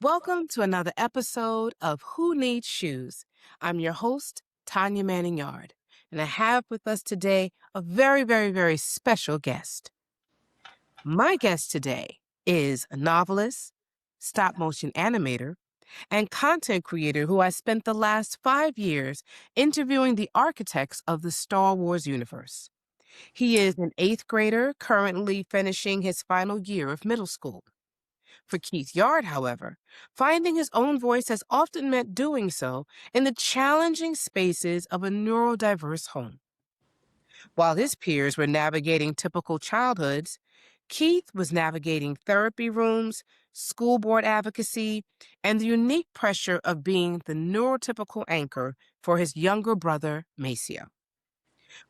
Welcome to another episode of Who Needs Shoes. I'm your host, Tanya Manning-Yarde, and I have with us today a very, very, very special guest. My guest today is a novelist, stop-motion animator, and content creator who I spent the last 5 years interviewing the architects of the Star Wars universe. He is an 8th grader currently finishing his final year of middle school. For Keith Yarde, however, finding his own voice has often meant doing so in the challenging spaces of a neurodiverse home. While his peers were navigating typical childhoods, Keith was navigating therapy rooms, school board advocacy, and the unique pressure of being the neurotypical anchor for his younger brother, Maceo.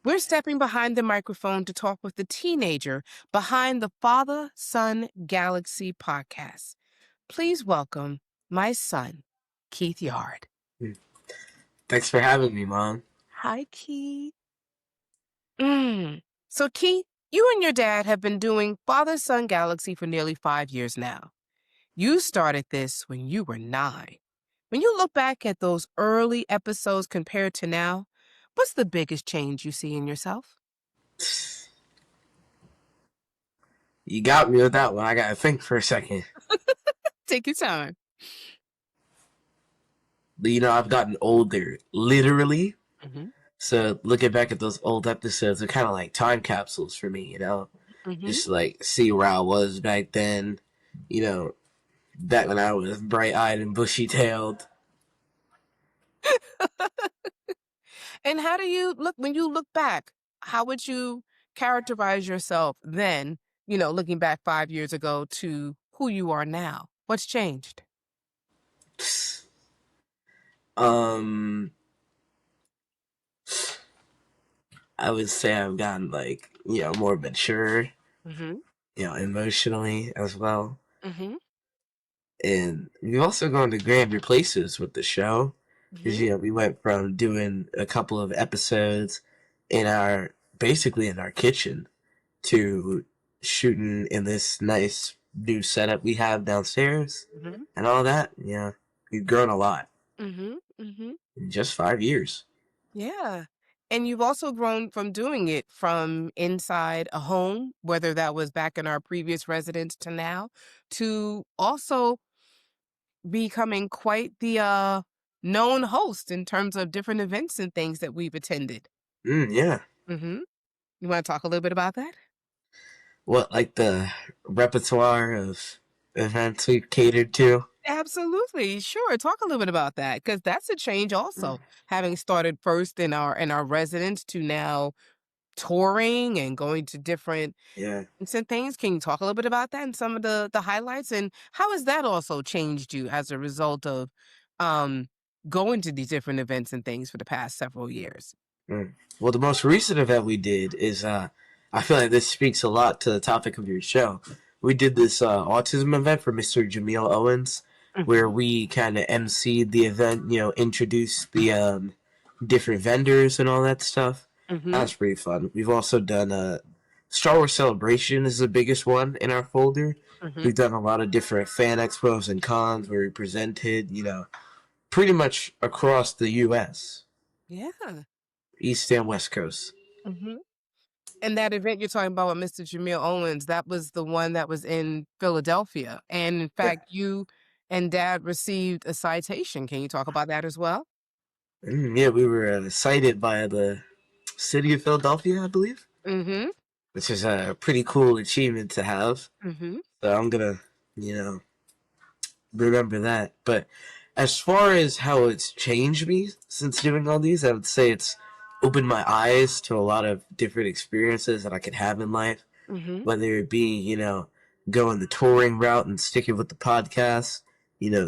We're stepping behind the microphone to talk with the teenager behind the Father.Son.Galaxy podcast. Please welcome my son, Keith Yarde. Thanks for having me, Mom. Hi, Keith. So, Keith, you and your dad have been doing Father.Son.Galaxy for nearly 5 years now. You started this when you were 9. When you look back at those early episodes compared to now, what's the biggest change you see in yourself? You got me with that one. I gotta think for a second. Take your time. I've gotten older, literally. Mm-hmm. So looking back at those old episodes are kind of like time capsules for me, Mm-hmm. Just like see where I was back then, back when I was bright-eyed and bushy-tailed. And how do you look when you look back? How would you characterize yourself then, looking back 5 years ago to who you are now? What's changed? Um, I would say I've gotten more mature, Mm-hmm. emotionally as well. Mm-hmm. And we've also gone to grander places with the show. Because, Mm-hmm. we went from doing a couple of episodes basically in our kitchen to shooting in this nice new setup we have downstairs Mm-hmm. and all that. Yeah, we've grown a lot Mm-hmm. Mm-hmm. in just 5 years. Yeah. And you've also grown from doing it from inside a home, whether that was back in our previous residence to now, to also becoming quite the known host in terms of different events and things that we've attended. Yeah. Mm-hmm. You want to talk a little bit about that? What, like the repertoire of events we've catered to? Absolutely. Sure. Talk a little bit about that, because that's a change also. Having started first in our residence to now touring and going to different Yeah. events and things. Can you talk a little bit about that and some of the highlights, and how has that also changed you as a result of um going to these different events and things for the past several years? Well, the most recent event we did is, I feel like this speaks a lot to the topic of your show. We did this autism event for Mr. Jamil Owens, where we kind of emceed the event, introduced the different vendors and all that stuff. Mm-hmm. That was pretty fun. We've also done a Star Wars Celebration is the biggest one in our folder. Mm-hmm. We've done a lot of different fan expos and cons where we presented, pretty much across the U.S., Yeah. East and West Coast. Mm-hmm. And that event you're talking about with Mr. Jamil Owens, that was the one that was in Philadelphia. And in Yeah. fact, you and Dad received a citation. Can you talk about that as well? Yeah, we were cited by the city of Philadelphia, I believe, Mm-hmm. which is a pretty cool achievement to have. Mm-hmm. So I'm gonna, you know, remember that. But as far as how it's changed me since doing all these, I would say it's opened my eyes to a lot of different experiences that I could have in life, Mm-hmm. whether it be, going the touring route and sticking with the podcast,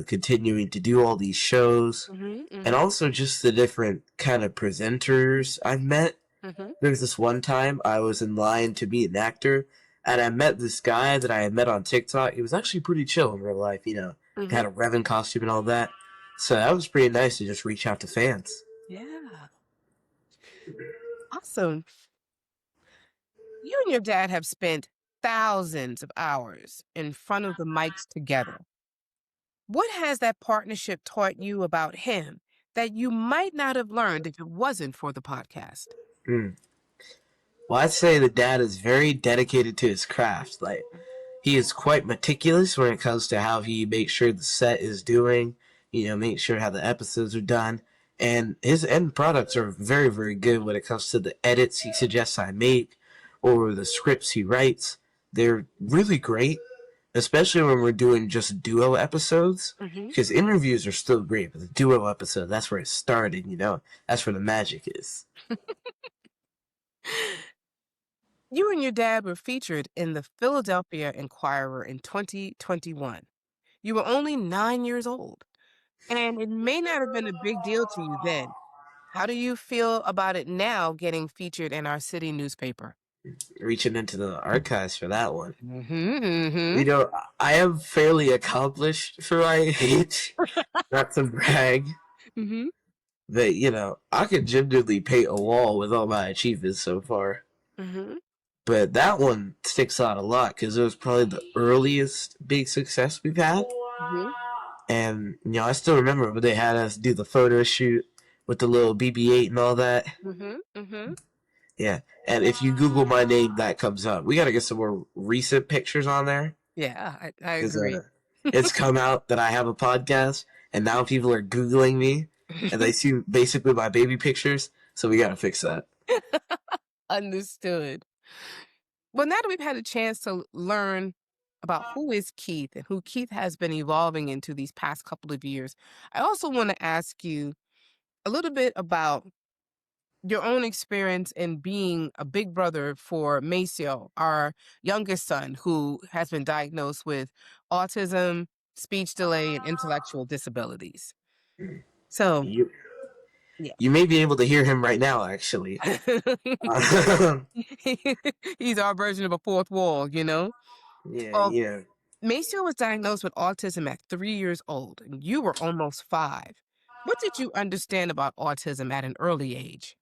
continuing to do all these shows, Mm-hmm. and also just the different kind of presenters I've met. Mm-hmm. There was this one time I was in line to be an actor, and I met this guy that I had met on TikTok. He was actually pretty chill in real life, Mm-hmm. had a Revan costume and all that. So that was pretty nice to just reach out to fans. Yeah. Awesome. You and your dad have spent thousands of hours in front of the mics together. What has that partnership taught you about him that you might not have learned if it wasn't for the podcast? Well, I'd say the dad is very dedicated to his craft. Like, he is quite meticulous when it comes to how he makes sure the set is doing, make sure how the episodes are done. And his end products are very, very good when it comes to the edits he suggests I make or the scripts he writes. They're really great, especially when we're doing just duo episodes. Because interviews are still great, but the duo episode, that's where it started, That's where the magic is. You and your dad were featured in the Philadelphia Inquirer in 2021. You were only 9 years old, and it may not have been a big deal to you then. How do you feel about it now getting featured in our city newspaper? Reaching into the archives for that one. Mm-hmm. I am fairly accomplished for my age. Not to brag. Mm-hmm. But, I could genuinely paint a wall with all my achievements so far. Mm-hmm. But that one sticks out a lot because it was probably the earliest big success we've had. Mm-hmm. And, I still remember when they had us do the photo shoot with the little BB-8 and all that. Mm-hmm. Mm-hmm. Yeah. And if you Google my name, that comes up. We got to get some more recent pictures on there. Yeah, I agree. It's come out that I have a podcast, and now people are Googling me, and they see basically my baby pictures, so we got to fix that. Understood. Well, now that we've had a chance to learn about who is Keith and who Keith has been evolving into these past couple of years, I also want to ask you a little bit about your own experience in being a big brother for Maceo, our youngest son, who has been diagnosed with autism, speech delay, and intellectual disabilities. So, You, yeah. you may be able to hear him right now, actually. He's our version of a fourth wall, Yeah, Well, yeah. Maceo was diagnosed with autism at 3 years old, and you were almost 5. What did you understand about autism at an early age?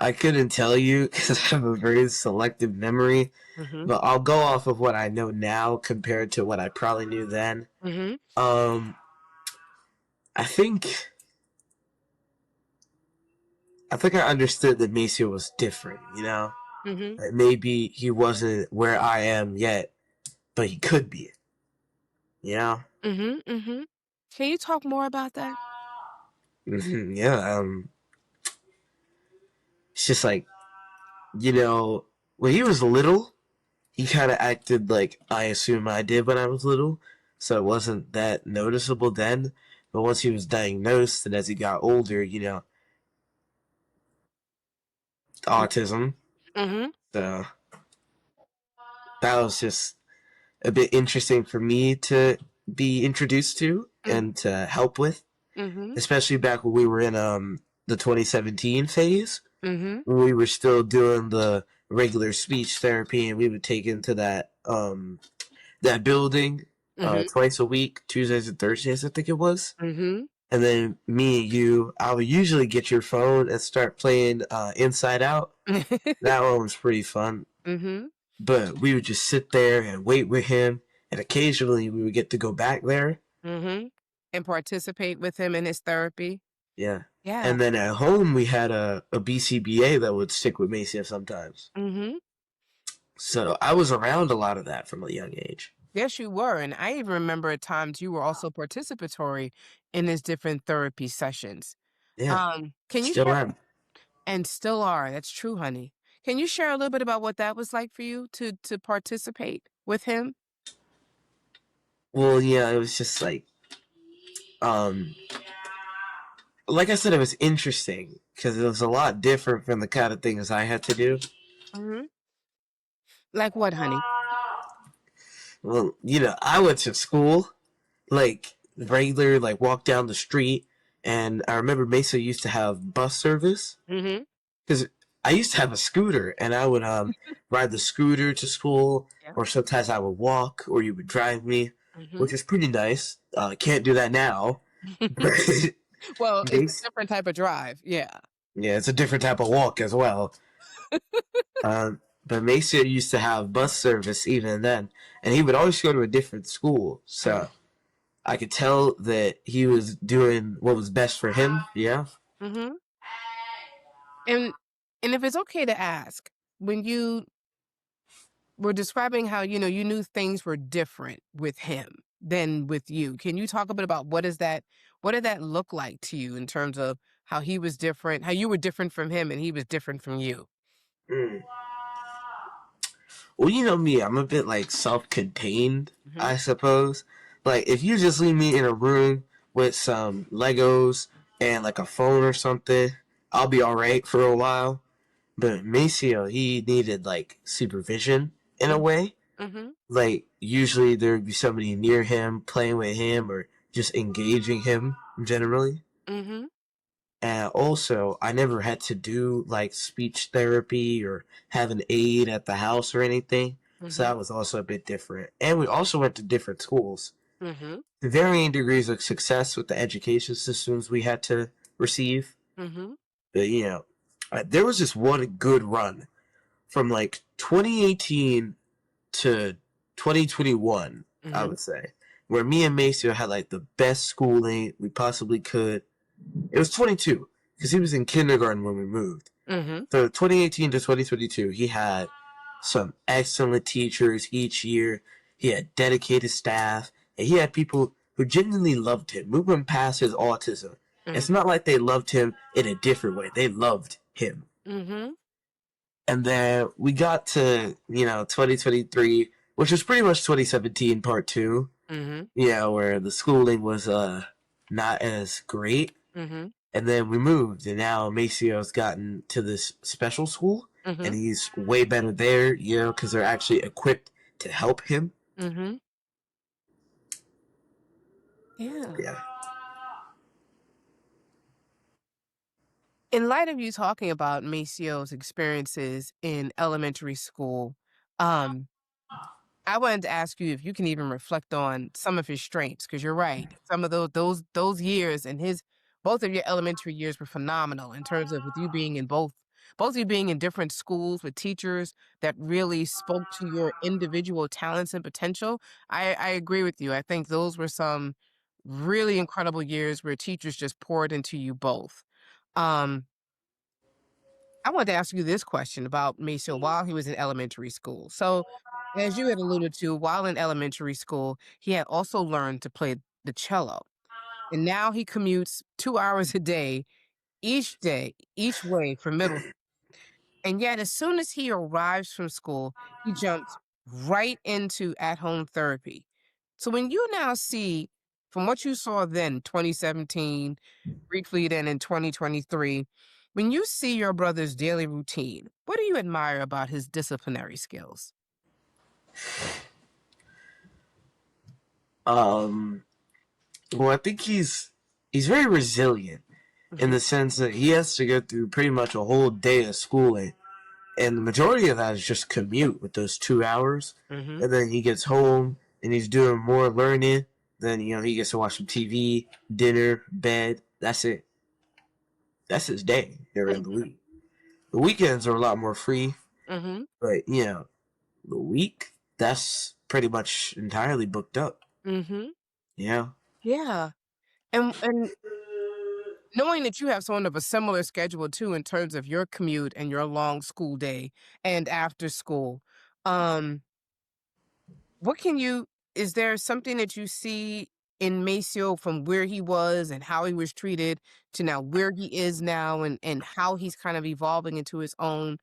I couldn't tell you because I have a very selective memory, Mm-hmm. but I'll go off of what I know now compared to what I probably knew then. Mm-hmm. I think I understood that Maceo was different, Mm-hmm. Like maybe he wasn't where I am yet, but he could be, Mm-hmm. Mm-hmm. Can you talk more about that? Yeah, it's just like, when he was little, he kind of acted like I assume I did when I was little, so it wasn't that noticeable then. But once he was diagnosed and as he got older, autism. Mm-hmm. So that was just a bit interesting for me to be introduced to and to help with, Mm-hmm. especially back when we were in the 2017 phase, Mm-hmm. when we were still doing the regular speech therapy, and we would take into that building twice a week, Tuesdays and Thursdays, I think it was. Mm-hmm. And then me and you, I would usually get your phone and start playing Inside Out. That one was pretty fun. Mm-hmm. But we would just sit there and wait with him, and occasionally we would get to go back there. Mm-hmm. And participate with him in his therapy. Yeah. Yeah. And then at home, we had a BCBA that would stick with Maceo sometimes. Mm-hmm. So I was around a lot of that from a young age. Yes, you were. And I even remember at times you were also participatory in his different therapy sessions. Yeah. Can you Still share? am. And still are. That's true, honey. Can you share a little bit about what that was like for you to participate with him? Well, yeah, it was just like I said, it was interesting because it was a lot different from the kind of things I had to do. Mm-hmm. Like what, honey? Well, I went to school, like regular, like walk down the street, and I remember Mesa used to have bus service Mm-hmm. because I used to have a scooter, and I would ride the scooter to school, Yeah. or sometimes I would walk, or you would drive me, Mm-hmm. which is pretty nice. Can't do that now. Well, it's a different type of drive. Yeah. Yeah, it's a different type of walk as well. But Maceo used to have bus service even then, and he would always go to a different school. So I could tell that he was doing what was best for him. Yeah. Mm-hmm. And if it's okay to ask, when you were describing how, you knew things were different with him than with you, can you talk a bit about what did that look like to you in terms of how he was different, how you were different from him and he was different from you? Mm. Well, you know me, I'm a bit like self-contained, Mm-hmm. I suppose. Like if you just leave me in a room with some Legos and like a phone or something, I'll be alright for a while. But Maceo, he needed like supervision in a way. Mm-hmm. Like usually there would be somebody near him playing with him or just engaging him generally. Mm-hmm. And also, I never had to do like speech therapy or have an aide at the house or anything. So Mm-hmm. that was also a bit different. And we also went to different schools. Mm-hmm. Varying degrees of success with the education systems we had to receive. Mm-hmm. But, there was this one good run from like 2018 to 2021, I Mm-hmm. would say, where me and Maceo had like the best schooling we possibly could. It was 22 because he was in kindergarten when we moved. Mm-hmm. So 2018 to 2022, he had some excellent teachers each year. He had dedicated staff, and he had people who genuinely loved him. We went past his autism. It's not like they loved him in a different way. They loved him. Mm-hmm. And then we got to, 2023, which was pretty much 2017 part two, Mm-hmm. where the schooling was not as great. Mm-hmm. And then we moved, and now Maceo's gotten to this special school, Mm-hmm. and he's way better there, because they're actually equipped to help him. Mm-hmm. Yeah. Yeah. In light of you talking about Maceo's experiences in elementary school, um, I wanted to ask you if you can even reflect on some of his strengths, because you're right. Some of those years and both of your elementary years were phenomenal in terms of with you being in both of you being in different schools with teachers that really spoke to your individual talents and potential. I agree with you. I think those were some really incredible years where teachers just poured into you both. Um, I wanted to ask you this question about Maceo while he was in elementary school. So, as you had alluded to, while in elementary school, he had also learned to play the cello. And now he commutes 2 hours a day, each way from middle. And yet, as soon as he arrives from school, he jumps right into at home therapy. So, when you now see, from what you saw then, 2017, briefly then in 2023, when you see your brother's daily routine, what do you admire about his disciplinary skills? Um. Well, I think he's very resilient in Hmm. the sense that he has to go through pretty much a whole day of schooling, and the majority of that is just commute with those 2 hours, Hmm. and then he gets home and he's doing more learning. Then he gets to watch some TV, dinner, bed. That's it. That's his day during the week. The weekends are a lot more free, Hmm. but the week that's pretty much entirely booked up. Hmm. Yeah. Yeah. And knowing that you have sort of a similar schedule too in terms of your commute and your long school day and after school, um, what can you is there something that you see in Maceo from where he was and how he was treated to now where he is now and how he's kind of evolving into his own?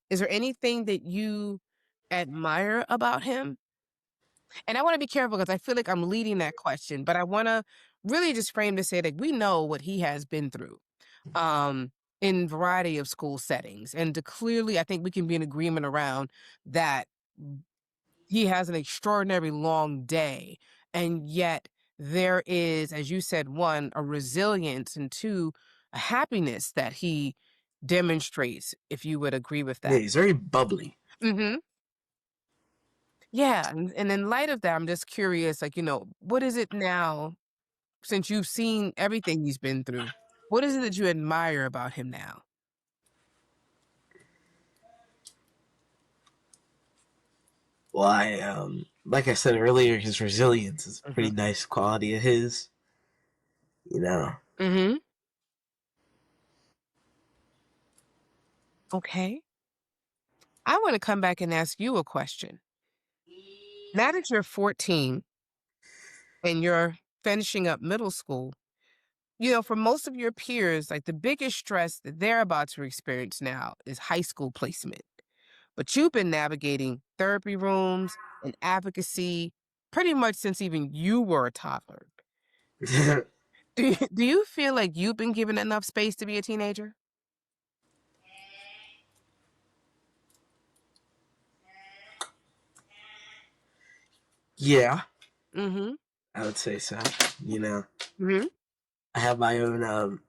Is there anything that you admire about him? And I want to be careful because I feel like I'm leading that question, but I want to really just frame to say that we know what he has been through um, in variety of school settings. And to clearly, I think we can be in agreement around that he has an extraordinary long day. And yet there is, as you said, one, a resilience, and two, a happiness that he demonstrates, if you would agree with Yeah, that. he's very bubbly. Hmm. Yeah. And in light of that, I'm just curious, like, what is it now, since you've seen everything he's been through? What is it that you admire about him now? Why? like I said earlier, his resilience is a pretty Mm-hmm. nice quality of his. You know. Mm-hmm. Okay. I want to come back and ask you a question. Now that you're 14 and you're finishing up middle school, for most of your peers, like the biggest stress that they're about to experience now is high school placement. But you've been navigating therapy rooms and advocacy pretty much since even you were a toddler. Do you feel like you've been given enough space to be a teenager? Yeah, Mm-hmm. I would say so. You know, Mm-hmm. I have my own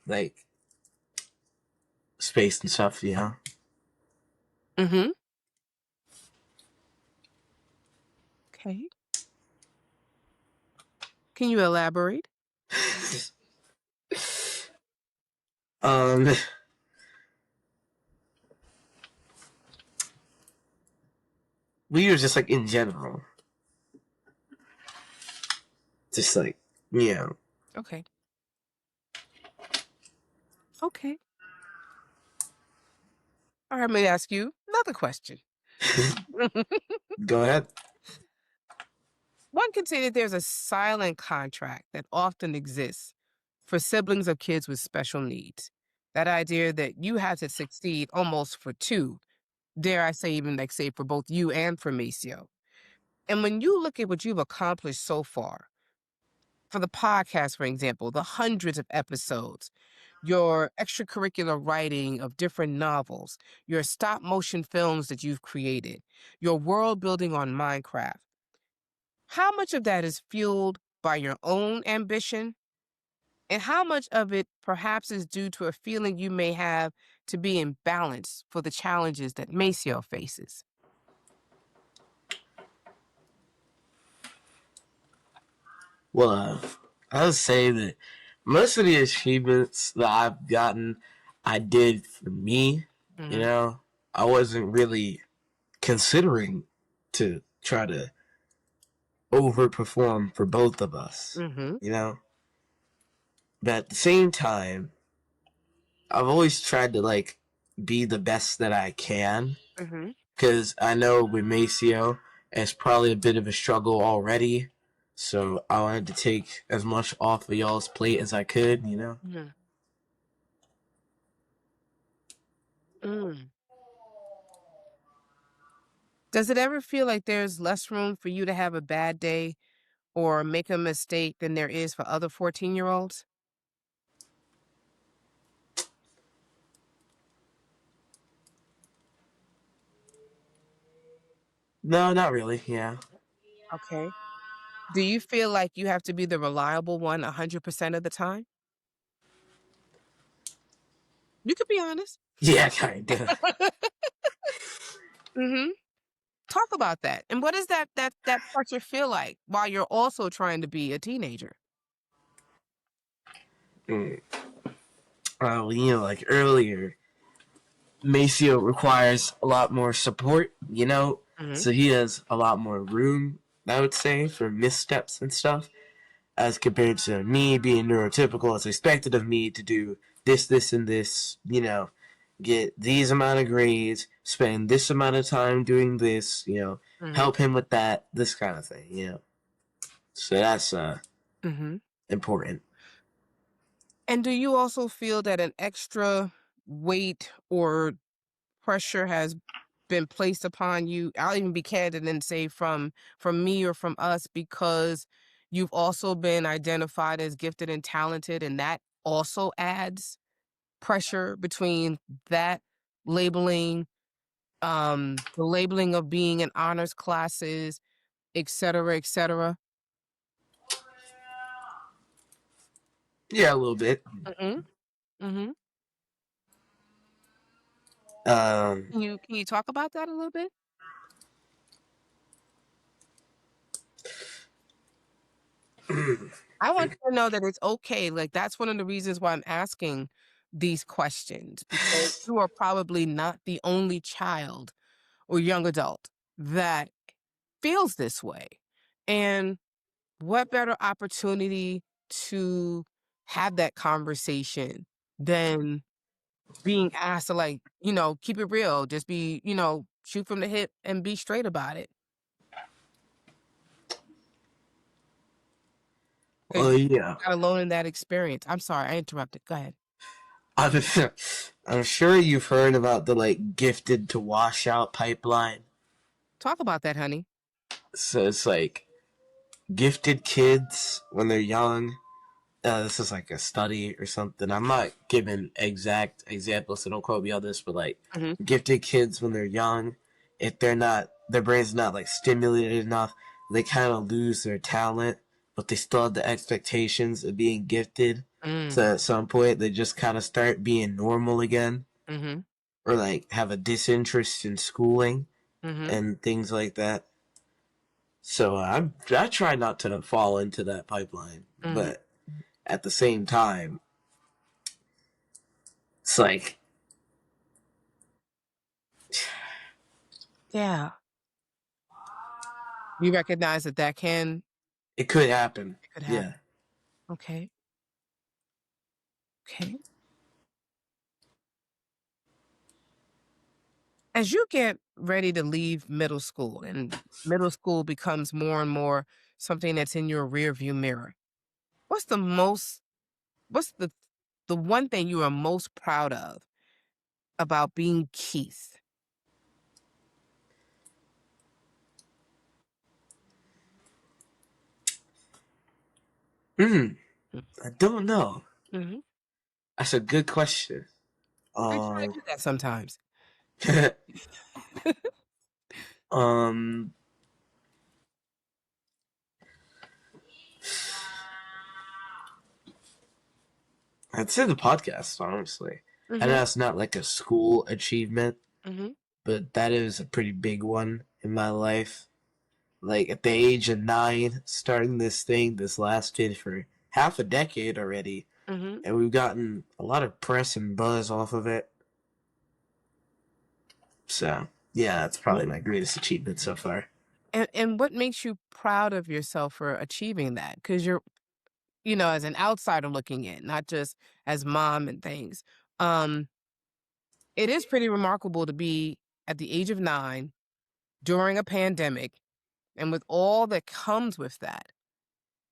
like space and stuff. You know. Mm-hmm. Okay. Can you elaborate? um, we were just like in general, just like you know. Okay. Okay. All right, let me ask you another question. Go ahead. One can say that there's a silent contract that often exists for siblings of kids with special needs. That idea that you have to succeed almost for two, dare I say, even like say for both you and for Maceo. And when you look at what you've accomplished so far, for the podcast, for example, the hundreds of episodes, your extracurricular writing of different novels, your stop motion films that you've created, your world building on Minecraft, how much of that is fueled by your own ambition? And how much of it perhaps is due to a feeling you may have to be in balance for the challenges that Maceo faces? Well, I would say that most of the achievements that I've gotten, I did for me. You Mm-hmm. know, I wasn't really considering to try to overperform for both of us. Mm-hmm. You know, but at the same time, I've always tried to like be the best that I can Mm-hmm. because I know with Maceo, it's probably a bit of a struggle already. So I wanted to take as much off of y'all's plate as I could, you know? Mm-hmm. Mm. Does it ever feel like there's less room for you to have a bad day or make a mistake than there is for other 14-year-olds? No, not really, yeah. Okay. Do you feel like you have to be the reliable one 100% of the time? You could be honest. Yeah, kinda. Mhm. Talk about that. And what does that pressure feel like while you're also trying to be a teenager? Mm. You know, like earlier, Maceo requires a lot more support, you know? Mhm. So he has a lot more room, I would say, for missteps and stuff, as compared to me being neurotypical. It's expected of me to do this, this, and this, you know, get these amount of grades, spend this amount of time doing this, you know, Mhm. help him with that, this kind of thing, you know. So that's Mhm. important. And do you also feel that an extra weight or pressure has been placed upon you? I'll even be candid and say from me or from us because you've also been identified as gifted and talented, and that also adds pressure between that labeling, the labeling of being in honors classes, et cetera, et cetera. Yeah, a little bit. Mhm. Mhm. Um, Can you talk about that a little bit? I want you to know that it's okay. Like, that's one of the reasons why I'm asking these questions, because you are probably not the only child or young adult that feels this way. And what better opportunity to have that conversation than being asked to, like, keep it real, just be, shoot from the hip and be straight about it. Because you're Yeah. not alone in that experience. I'm sorry, I interrupted. Go ahead. I'm, I'm sure you've heard about the like gifted to washout pipeline. Talk about that, honey. So it's like gifted kids when they're young. This is like a study or something. I'm not giving exact examples, so don't quote me on this, but like Hmm. gifted kids when they're young, if they're not, their brain's not like stimulated enough, they kind of lose their talent, but they still have the expectations of being gifted. So Mm. at some point, they just kind of start being normal again, Mm-hmm. or like have a disinterest in schooling Mm-hmm. and things like that. So I try not to fall into that pipeline, Mm-hmm. but at the same time, it's like Yeah. You recognize that it could happen. it could Yeah. happen. Okay. Okay. As you get ready to leave middle school and middle school becomes more and more something that's in your rear view mirror, what's the most, what's the one thing you are most proud of about being Keith? Hmm. I don't know. Mm-hmm. That's a good question. I try to Um. do that sometimes. um. I'd say the podcast, honestly. I know Mm-hmm. it's not like a school achievement, Mm-hmm. but that is a pretty big one in my life. Like at the age of 9, starting this thing, this lasted for half a decade already, Mm-hmm. and we've gotten a lot of press and buzz off of it. So yeah, that's probably my greatest achievement so far. And what makes you proud of yourself for achieving that? Because you're, as an outsider looking in, not just as mom and things. Um, it is pretty remarkable to be at the age of 9 during a pandemic and with all that comes with that,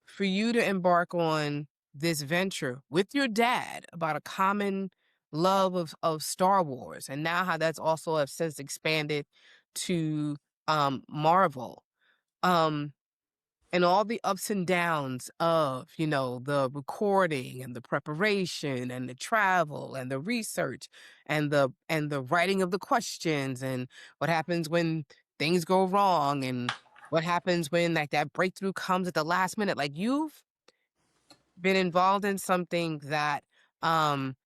for you to embark on this venture with your dad about a common love of Star Wars, and now how that's also have since expanded to Marvel. Um, and all the ups and downs of, the recording and the preparation and the travel and the research and the writing of the questions, and what happens when things go wrong, and what happens when, like, that breakthrough comes at the last minute. Like, you've been involved in something that um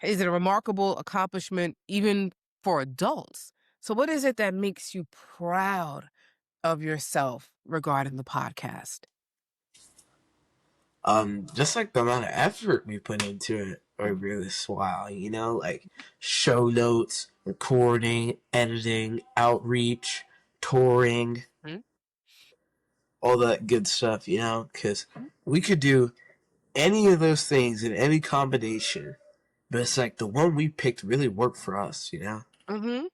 is a remarkable accomplishment even for adults. So what is it that makes you proud of yourself regarding the podcast? Just like the amount of effort we put into it over this while, like show notes, recording, editing, outreach, touring, Mhm. all that good stuff, because we could do any of those things in any combination, but it's like the one we picked really worked for us. Mhm.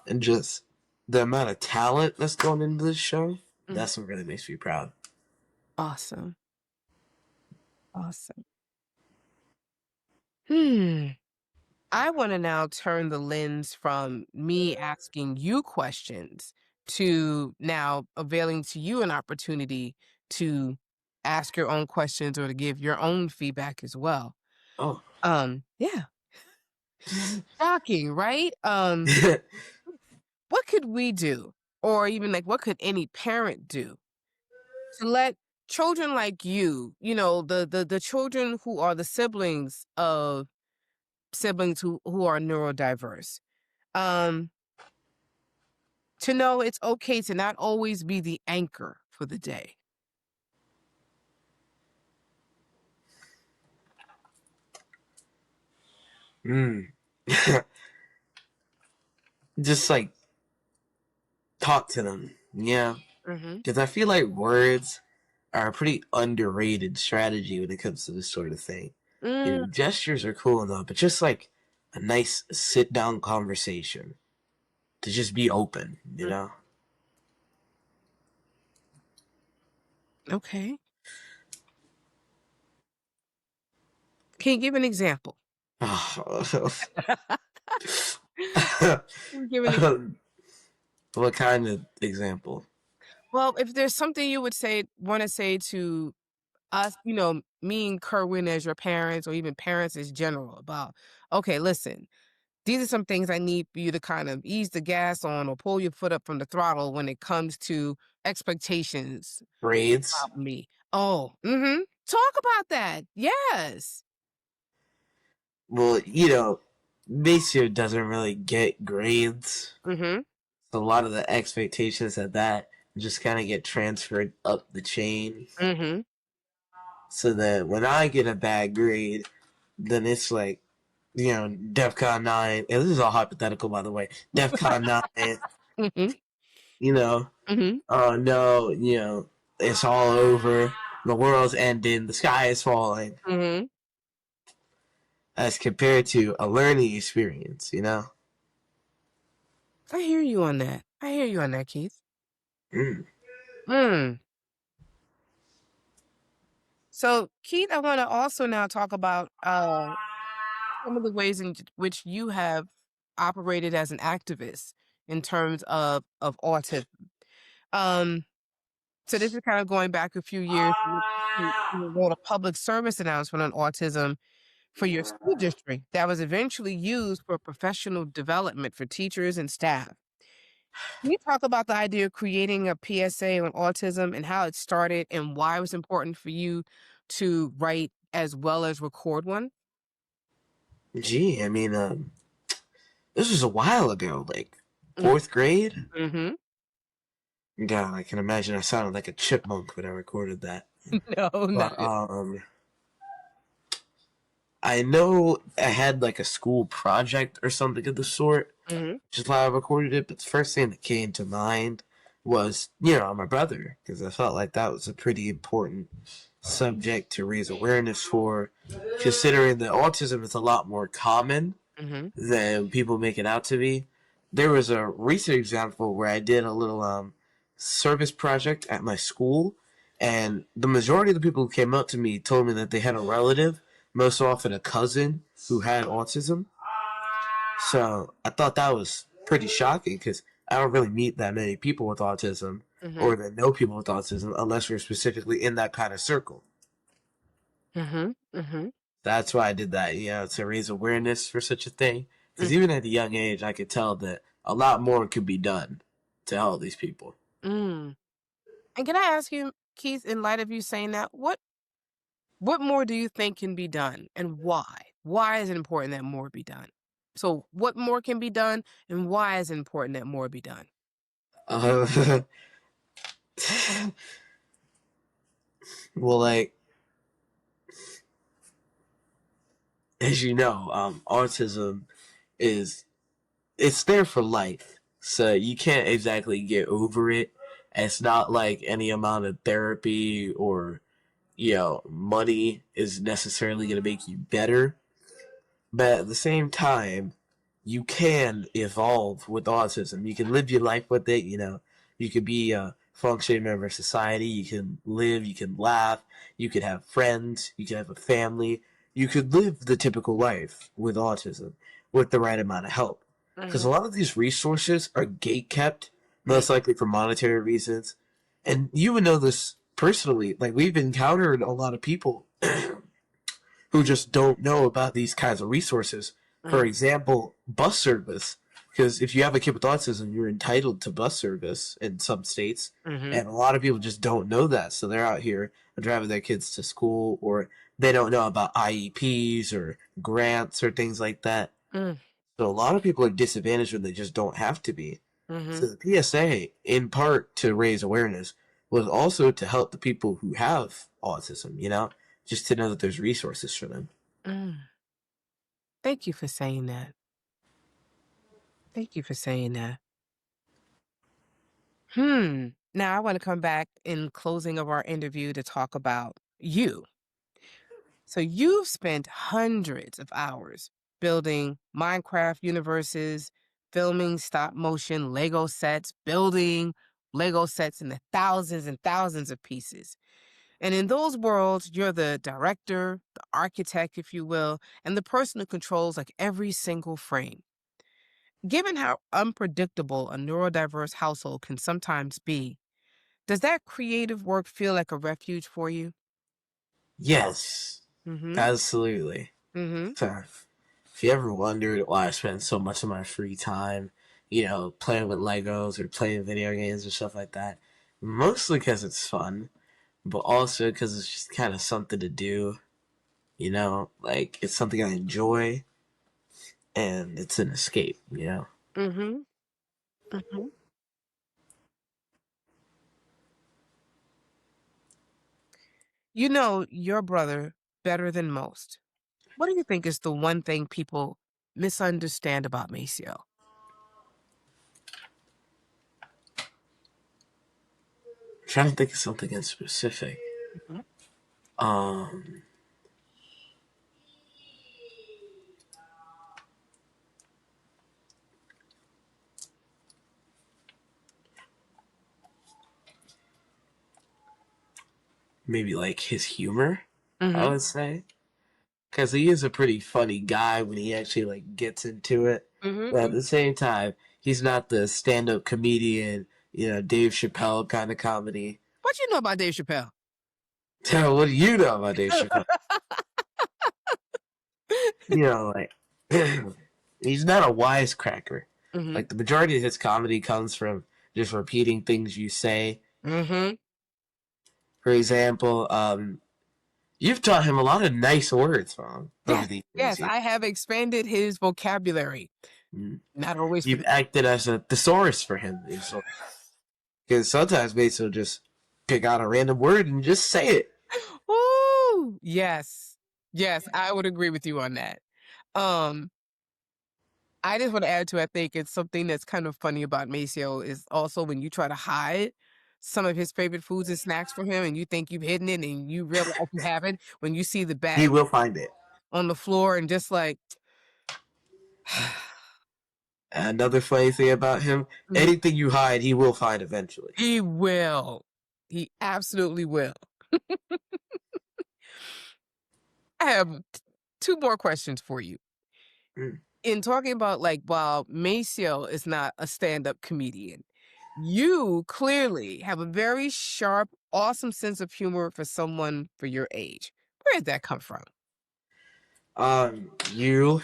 And just the amount of talent that's going into this show, Mhm. that's what really makes me proud. Awesome. Awesome. Hmm. I want to now turn the lens from me asking you questions to now availing to you an opportunity to ask your own questions or to give your own feedback as well. Oh. Yeah. Shocking, right? What could we do? Or even, like, what could any parent do to let children like you, the children who are the siblings of siblings who are neurodiverse, um, to know it's okay to not always be the anchor for the day. mm. Just like talk to them. Yeah, Mm-hmm. because I feel like words are a pretty underrated strategy when it comes to this sort of thing. You Mm, know, gestures are cool enough, but just like a nice sit down conversation to just be open, you know? okay. Can you give an example? Give an What kind of example? Well, if there's something you would say want to say to us, me and Kerwin as your parents or even parents as general about, okay, listen, these are some things I need for you to kind of ease the gas on or pull your foot up from the throttle when it comes to expectations Grades? about me. Oh, mm-hmm. Talk about that. Yes. Well, you know, Maceo doesn't really get grades. Mm-hmm. So a lot of the expectations of that just kind of get transferred up the chain. Mm-hmm. So that when I get a bad grade, then it's like, you know, DEFCON 9. And this is all hypothetical, by the way. DEFCON 9, Mm-hmm. you know, Mm-hmm. oh no, you know, it's all over. The world's ending. The sky is falling. Mm-hmm. As compared to a learning experience, you know? I hear you on that. I hear you on that, Keith. Mm. Mm. So, Keith, I want to also now talk about some of the ways in which you have operated as an activist in terms of autism. Um, so this is kind of going back a few years. You wrote a public service announcement on autism for your school district that was eventually used for professional development for teachers and staff. Can you talk about the idea of creating a PSA on autism and how it started and why it was important for you to write as well as record one? Gee, I mean, this was a while ago, like fourth grade. Mm-hmm. God, I can imagine I sounded like a chipmunk when I recorded that. No, not But I know I had like a school project or something of the sort, mm-hmm. which is why I recorded it. But the first thing that came to mind was, you know, my brother, because I felt like that was a pretty important subject to raise awareness for, considering that autism is a lot more common Mm-hmm. than people make it out to be. There was a recent example where I did a little service project at my school, and the majority of the people who came up to me told me that they had a relative, most often a cousin, who had autism. So I thought that was pretty shocking because I don't really meet that many people with autism Mm-hmm. or that know people with autism unless we're specifically in that kind of circle. Mm-hmm. Mm-hmm. That's why I did that, you know, to raise awareness for such a thing. Because even at a young age, I could tell that a lot more could be done to help these people. Mm-hmm. And can I ask you, Keith, in light of you saying that, what more do you think can be done and why? Why is it important that more be done? So what more can be done and why is it important that more be done? Uh, well, like, as you know, autism is, it's there for life. So you can't exactly get over it. It's not like any amount of therapy or, you know, money is necessarily going to make you better. But at the same time, you can evolve with autism. You can live your life with it, you know. You could be a functioning member of society. You can live, you can laugh, you could have friends, you could have a family. You could live the typical life with autism with the right amount of help. Because Mm-hmm. a lot of these resources are gate kept, most likely for monetary reasons. And you would know this personally. Like, we've encountered a lot of people who just don't know about these kinds of resources. For example, bus service. Because if you have a kid with autism, you're entitled to bus service in some states. Mm-hmm. And a lot of people just don't know that. So they're out here driving their kids to school, or they don't know about IEPs or grants or things like that. So a lot of people are disadvantaged when they just don't have to be. Mm-hmm. So the PSA, in part to raise awareness, was also to help the people who have autism, you know, just to know that there's resources for them. Mm. Thank you for saying that. Thank you for saying that. Now I want to come back in closing of our interview to talk about you. So you've spent hundreds of hours building Minecraft universes, filming stop motion Lego sets, building Lego sets in the thousands and thousands of pieces. And in those worlds, you're the director, the architect, if you will, and the person who controls like every single frame. Given how unpredictable a neurodiverse household can sometimes be, does that creative work feel like a refuge for you? Yes, Mm-hmm. absolutely. Mm-hmm. So, if you ever wondered why I spend so much of my free time, playing with Legos or playing video games or stuff like that, mostly because it's fun, but also because it's just kind of something to do. Like it's something I enjoy, and it's an escape. Mm-hmm. Mm-hmm. You know your brother better than most. What do you think is the one thing people misunderstand about Maceo? I'm trying to think of something in specific. Mhm. Um, maybe like his humor, I Mm-hmm. would say, because he is a pretty funny guy when he actually like gets into it. But at Mm-hmm. the same time, he's not the stand-up comedian, Dave Chappelle kind of comedy. What you know about Dave Chappelle? What do you know about Dave Chappelle? Like he's not a wisecracker. Mm-hmm. Like the majority of his comedy comes from just repeating things you say. Mm-hmm. For example, you've taught him a lot of nice words, Mom, over Yes, the years. yes, I have expanded his vocabulary. Not always for You've the acted as a thesaurus for him. Because sometimes mates will just pick out a random word and just say it. Ooh, yes. Yes, I would agree with you on that. Um, I just want to add to, I think it's something that's kind of funny about Maceo is also when you try to hide some of his favorite foods and snacks from him and you think you've hidden it and you realize you haven't when you see the He bag will find it. on the floor and just like, Another funny thing about him, Mhm. anything you hide, he will find eventually. He will. He absolutely will. I have two more questions for you. Mm. In talking about like, while Maceo is not a stand-up comedian, you clearly have a very sharp, awesome sense of humor for someone for your age. Where did that come from? You,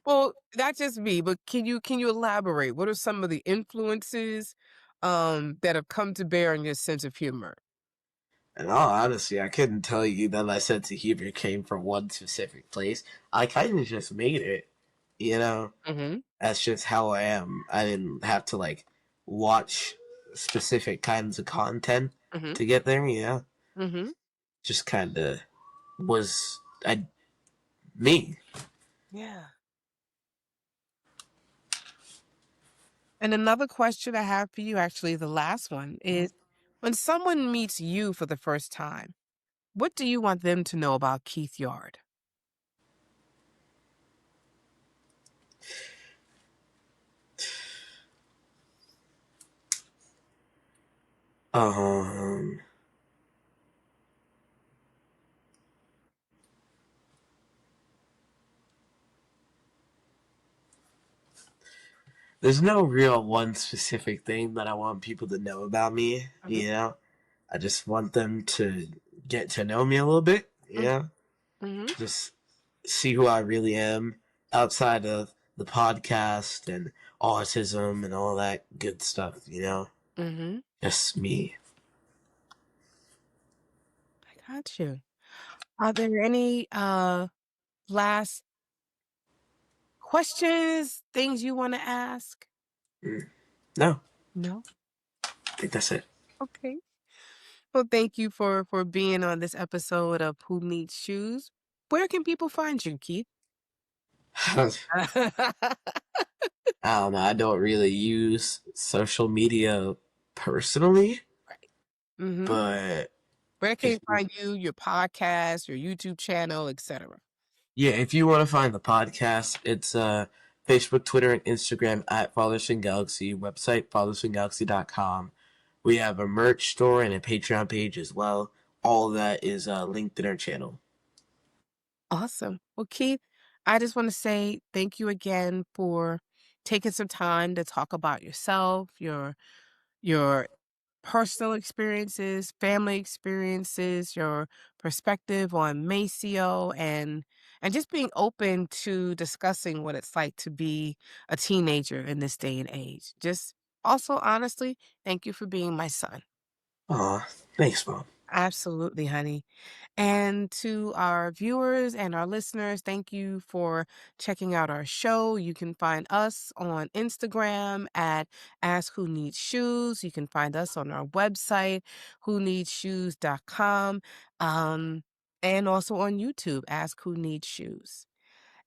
Well, not just me, but can you elaborate? What are some of the influences that have come to bear on your sense of humor? in all honesty, I couldn't tell you that my sense of humor came from one specific place. I kind of just made it, you know? Mm-hmm. That's just how I am. I didn't have to, like, watch specific kinds of content Mm-hmm. to get there, Mm-hmm. Just kind of was me. Yeah. And another question I have for you, actually, the last one, is when someone meets you for the first time, what do you want them to know about Keith Yard? Um, there's no real one specific thing that I want people to know about me, I just want them to get to know me a little bit, Mm-hmm. Just see who I really am outside of the podcast and autism and all that good stuff. Mm-hmm. Just me. I got you. Are there any last questions, things you want to ask? Mm. No, No. I think that's it. Okay. Well, thank you for being on this episode of Who Needs Shoes. Where can people find you, Keith? I don't know. I don't really use social media personally, Right. Mm-hmm. but Where can if you find you, your podcast, your YouTube channel, etc.? yeah, if you want to find the podcast, it's Facebook, Twitter, and Instagram at Father.Son.Galaxy. Website Father.Son.Galaxy.com. We have a merch store and a Patreon page as well. All of that is linked in our channel. Awesome. Well, Keith, I just want to say thank you again for taking some time to talk about yourself, your personal experiences, family experiences, your perspective on Maceo, and just being open to discussing what it's like to be a teenager in this day and age. Just also honestly, thank you for being my son. Aw, thanks, Mom. Absolutely, honey. And to our viewers and our listeners, thank you for checking out our show. You can find us on Instagram at Ask Who Needs Shoes. You can find us on our website, whoneedsshoes.com, and also on YouTube, Ask Who Needs Shoes.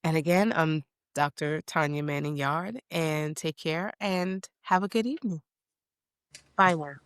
And again, I'm Dr. Tanya Manning-Yarde, and take care and have a good evening. Bye now.